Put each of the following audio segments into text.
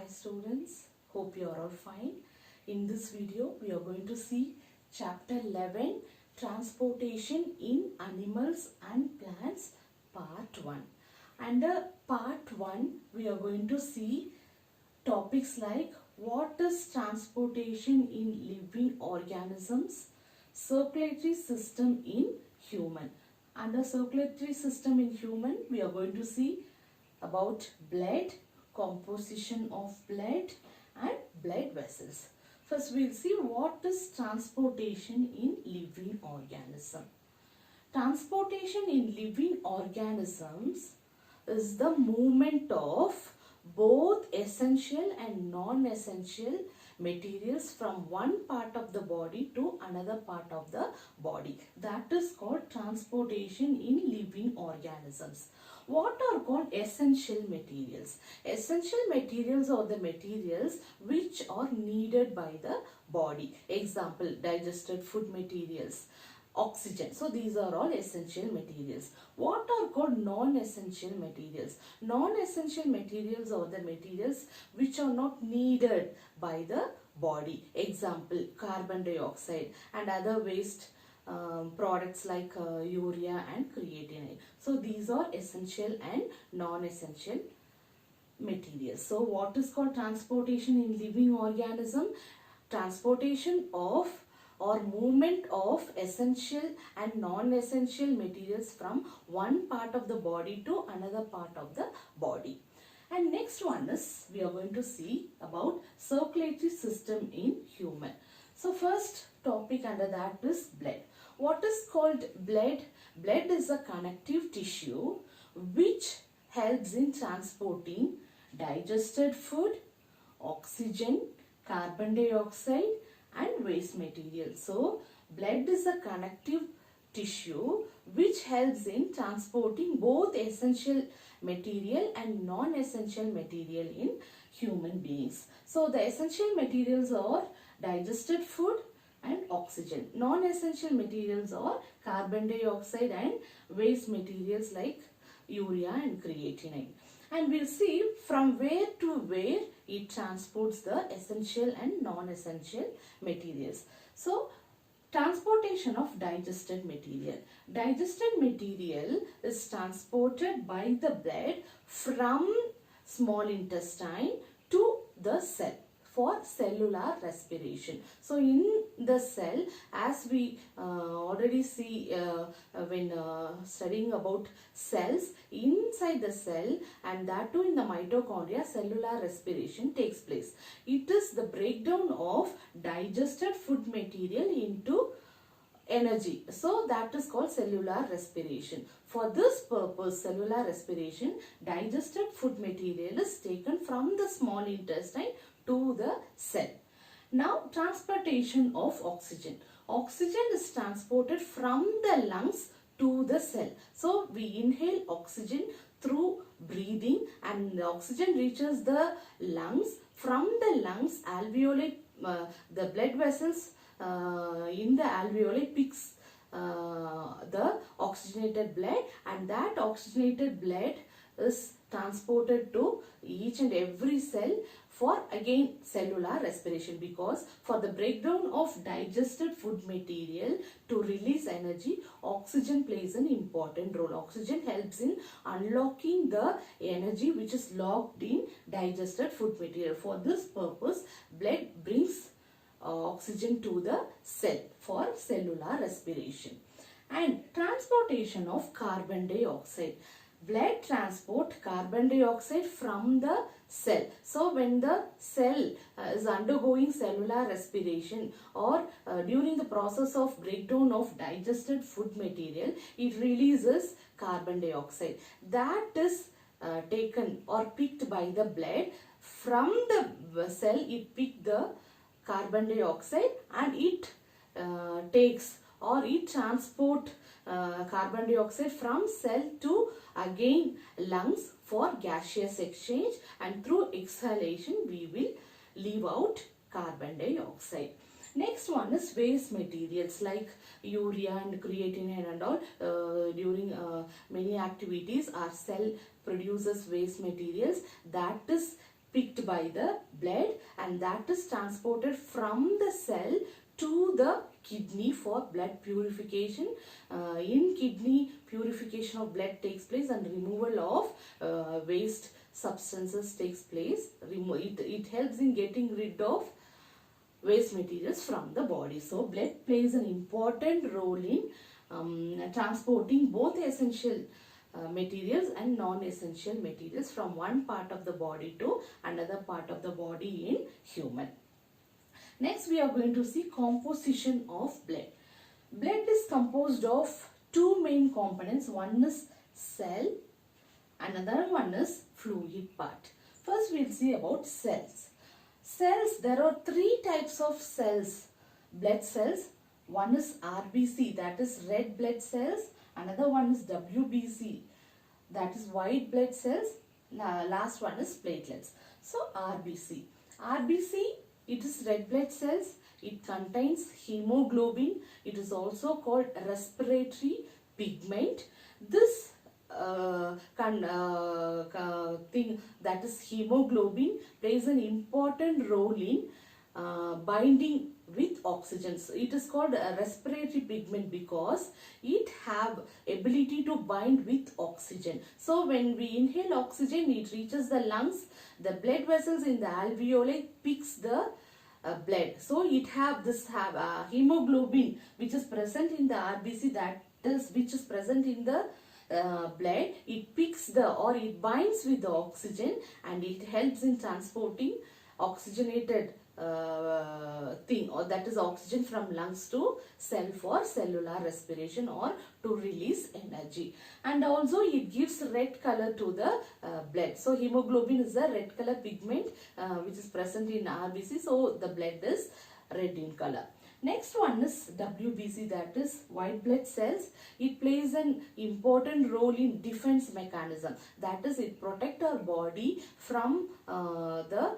students, hope you are all fine. In this video we are going to see chapter 11, transportation in animals and plants, part 1. Under part 1 we are going to see topics like what is transportation in living organisms, circulatory system in human. Under circulatory system in human we are going to see about blood, composition of blood and blood vessels. First we will see what is transportation in living organism. Transportation in living organisms is the movement of both essential and non-essential materials from one part of the body to another part of the body. That is called transportation in living organisms. What are called essential materials? Essential materials are the materials which are needed by the body. Example, digested food materials, oxygen. So these are all essential materials. What are called non-essential materials? Non-essential materials are the materials which are not needed by the body. Example, carbon dioxide and other waste products like urea and creatinine. So these are essential and non-essential materials. So what is called transportation in living organism? Transportation of or movement of essential and non-essential materials from one part of the body to another part of the body. And next one is we are going to see about circulatory system in human. So first topic under that is blood. What is called blood? Blood is a connective tissue which helps in transporting digested food, oxygen, carbon dioxide and waste material. So blood is a connective tissue which helps in transporting both essential material and non-essential material in human beings. So the essential materials are digested food and oxygen. Non-essential materials are carbon dioxide and waste materials like urea and creatinine. And we'll see from where to where it transports the essential and non-essential materials. So transportation of digested material. Digested material is transported by the blood from small intestine to the cell for cellular respiration. So in the cell, as we already see when studying about cells, inside the cell and that too in the mitochondria, cellular respiration takes place. It is the breakdown of digested food material into energy. So that is called cellular respiration. For this purpose, cellular respiration, digested food material is taken from the small intestine to the cell. Now transportation of oxygen. Oxygen is transported from the lungs to the cell. So we inhale oxygen through breathing and the oxygen reaches the lungs. From the lungs, alveoli, the blood vessels in the alveoli picks the oxygenated blood and that oxygenated blood is transported to each and every cell for again cellular respiration, because for the breakdown of digested food material to release energy, oxygen plays an important role. Oxygen helps in unlocking the energy which is locked in digested food material. For this purpose, blood brings oxygen to the cell for cellular respiration. And transportation of carbon dioxide. Blood transport carbon dioxide from the cell. So when the cell is undergoing cellular respiration or during the process of breakdown of digested food material, it releases carbon dioxide. That is taken or picked by the blood. From the cell it picked the carbon dioxide and it takes or it transport carbon dioxide from cell to again lungs for gaseous exchange, and through exhalation we will leave out carbon dioxide. Next one is waste materials like urea and creatinine and all. During many activities our cell produces waste materials that is picked by the blood, and that is transported from the cell to the kidney for blood purification. In kidney, purification of blood takes place and removal of waste substances takes place. It helps in getting rid of waste materials from the body. So blood plays an important role in transporting both essential materials and non-essential materials from one part of the body to another part of the body in human. Next, we are going to see composition of blood. Blood is composed of two main components. One is cell, another one is fluid part. First, we will see about cells. Cells, there are three types of cells, blood cells. One is RBC, that is red blood cells. Another one is WBC, that is white blood cells. Last one is platelets. So RBC. RBC, it is red blood cells. It contains hemoglobin. It is also called respiratory pigment. This thing, that is hemoglobin, plays an important role in binding with oxygen. So it is called a respiratory pigment because it have ability to bind with oxygen. So when we inhale oxygen, it reaches the lungs. The blood vessels in the alveoli picks the blood. So it have hemoglobin which is present in the RBC, that is which is present in the blood. It picks it binds with the oxygen, and it helps in transporting oxygenated thing, or that is oxygen from lungs to cell for cellular respiration or to release energy. And also it gives red color to the blood. So hemoglobin is a red color pigment which is present in RBC. So the blood is red in color. Next one is WBC, that is white blood cells. It plays an important role in defense mechanism. That is, it protects our body from the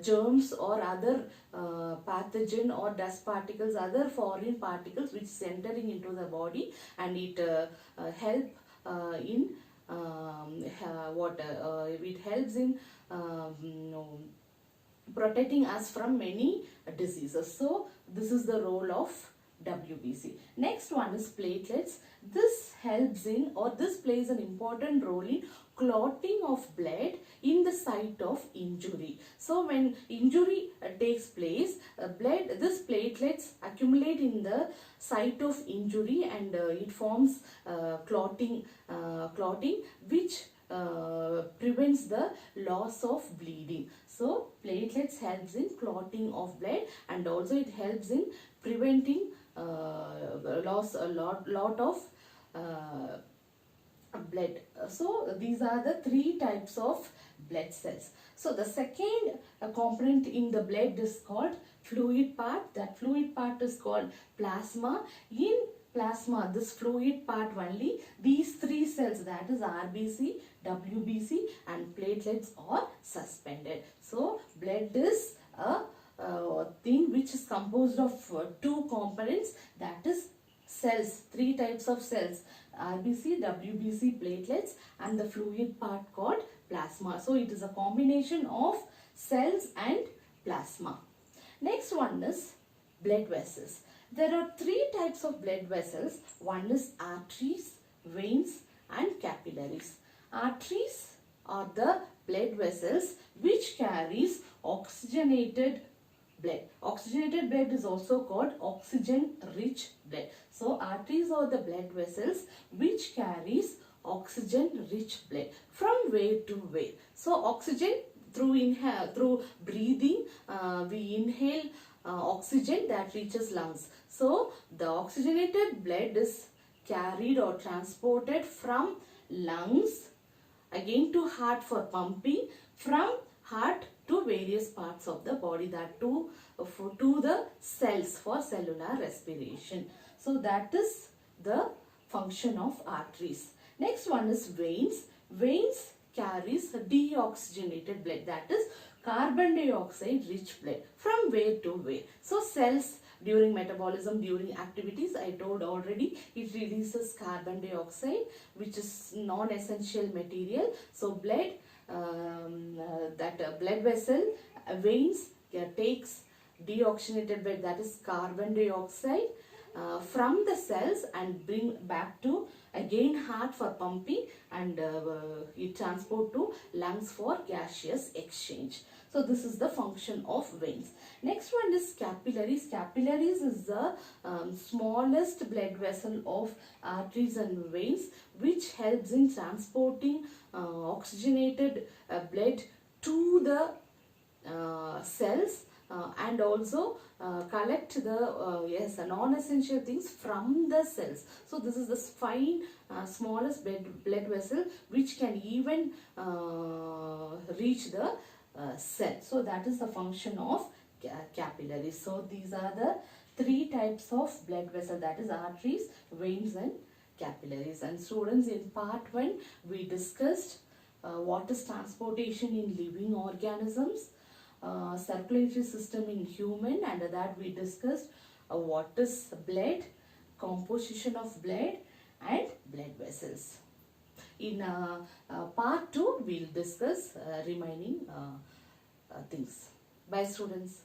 germs or other pathogen or dust particles, other foreign particles which is entering into the body, and it help in it helps in protecting us from many diseases. So this is the role of WBC. Next one is platelets. This helps in, or this plays an important role in clotting of blood in the site of injury. So when injury takes place, these platelets accumulate in the site of injury, and it forms clotting which prevents the loss of bleeding. So platelets helps in clotting of blood, and also it helps in preventing loss a lot of blood. So these are the three types of blood cells. So the second component in the blood is called fluid part. That fluid part is called plasma. In plasma, this fluid part only, these three cells, that is RBC, WBC and platelets, are suspended. So blood is a thing which is composed of two components, that is cells, three types of cells, RBC, WBC, platelets, and the fluid part called plasma. So it is a combination of cells and plasma. Next one is blood vessels. There are three types of blood vessels. One is arteries, veins and capillaries. Arteries are the blood vessels which carries oxygenated blood. Oxygenated blood is also called oxygen-rich blood. So arteries are the blood vessels which carries oxygen-rich blood from where to where. So oxygen through breathing, we inhale oxygen that reaches lungs. So the oxygenated blood is carried or transported from lungs again to heart for pumping, from heart to various parts of the body, that to the cells for cellular respiration. So that is the function of arteries. Next one is veins. Veins carries deoxygenated blood, that is carbon dioxide rich blood from where to where. So cells during metabolism, during activities, I told already, it releases carbon dioxide which is non-essential material. So blood blood vessel veins takes deoxygenated blood, that is carbon dioxide, from the cells and bring back to again heart for pumping, and it transport to lungs for gaseous exchange. So this is the function of veins. Next one is capillaries. Capillaries is the smallest blood vessel of arteries and veins, which helps in transporting oxygenated blood to the cells, and also collect the non-essential things from the cells. So this is the fine smallest blood vessel which can even reach the cell. So that is the function of capillaries. So these are the three types of blood vessel, that is arteries, veins and capillaries. And students, in part 1 we discussed what is transportation in living organisms, circulatory system in human, and that we discussed what is blood, composition of blood and blood vessels. In part 2 we'll discuss remaining things. Bye students.